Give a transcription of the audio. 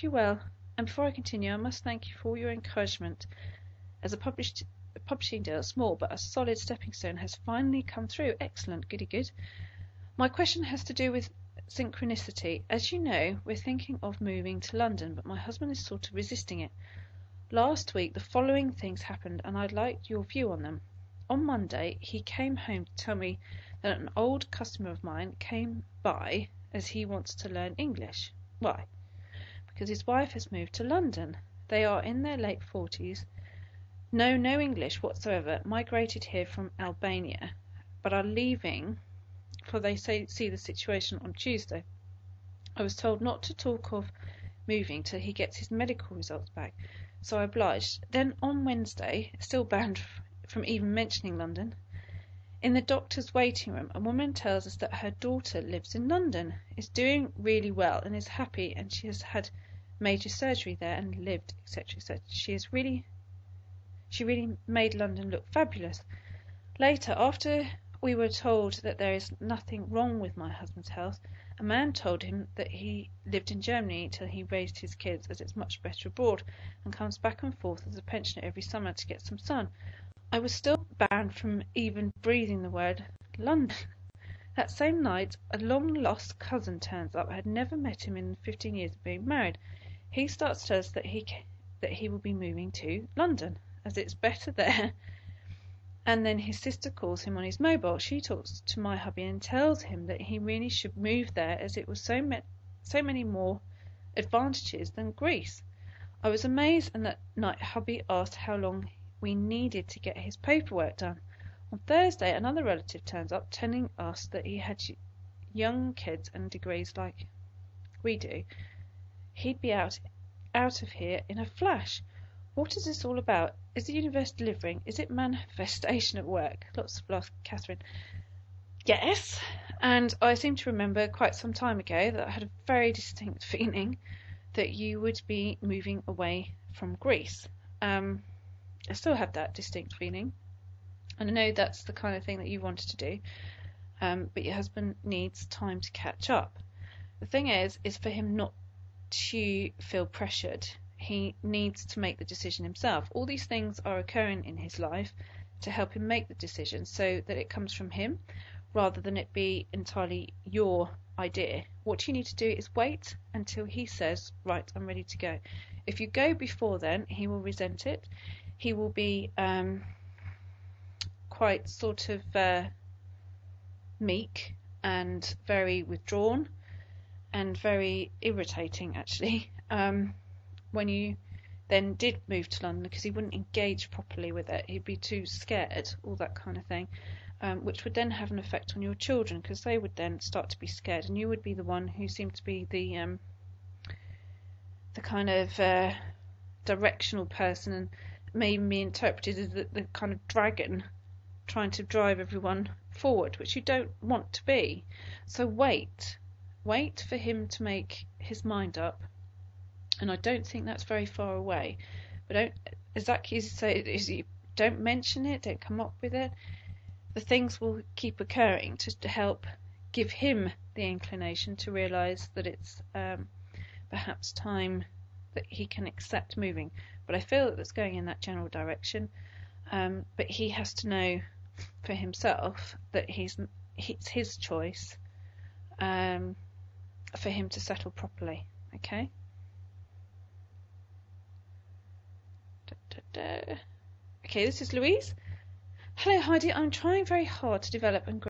you well. And before I continue, I must thank you for all your encouragement. As a publishing deal, small but a solid stepping stone, has finally come through. Excellent, goody good. My question has to do with synchronicity. As you know, we're thinking of moving to London, but my husband is sort of resisting it. Last week, the following things happened, and I'd like your view on them. On Monday, he came home to tell me that an old customer of mine came by as he wants to learn English. Why? Because his wife has moved to London. They are in their late 40s, know no English whatsoever, migrated here from Albania, but are leaving, for they see the situation on Tuesday. I was told not to talk of moving till he gets his medical results back, so I obliged. Then on Wednesday, still banned from even mentioning London, in the doctor's waiting room, a woman tells us that her daughter lives in London, is doing really well and is happy, and she has had major surgery there and lived, etc., etc. She really made London look fabulous. Later, after we were told that there is nothing wrong with my husband's health, a man told him that he lived in Germany till he raised his kids, as it's much better abroad, and comes back and forth as a pensioner every summer to get some sun. I was still banned from even breathing the word London. That same night, a long-lost cousin turns up. I had never met him in 15 years of being married. He starts to tell us that he will be moving to London, as it's better there. And then his sister calls him on his mobile. She talks to my hubby and tells him that he really should move there, as it was so many more advantages than Greece. I was amazed, and that night hubby asked how long we needed to get his paperwork done. On Thursday, another relative turns up, telling us that he had young kids and degrees like we do. He'd be out of here in a flash. What is this all about? Is the universe delivering? Is it manifestation at work? Lots of love, Catherine. Yes, and I seem to remember quite some time ago that I had a very distinct feeling that you would be moving away from Greece. I still have that distinct feeling, and I know that's the kind of thing that you wanted to do, but your husband needs time to catch up. The thing is for him not to feel pressured. He needs to make the decision himself. All these things are occurring in his life to help him make the decision, so that it comes from him rather than it be entirely your idea. What you need to do is wait until he says, right, I'm ready to go. If you go before then, he will resent it. He will be quite sort of meek and very withdrawn and very irritating, actually, when you then did move to London, because he wouldn't engage properly with it. He'd be too scared, all that kind of thing, which would then have an effect on your children, because they would then start to be scared, and you would be the one who seemed to be the kind of directional person, and may even be interpreted as the kind of dragon trying to drive everyone forward, which you don't want to be. So wait for him to make his mind up, and I don't think that's very far away. But don't, exactly as you say, don't mention it, don't come up with it. The things will keep occurring to help give him the inclination to realise that it's perhaps time that he can accept moving. But I feel that it's going in that general direction. But he has to know for himself that it's his choice for him to settle properly. Okay? Okay, this is Louise. Hello, Heidi. I'm trying very hard to develop and grow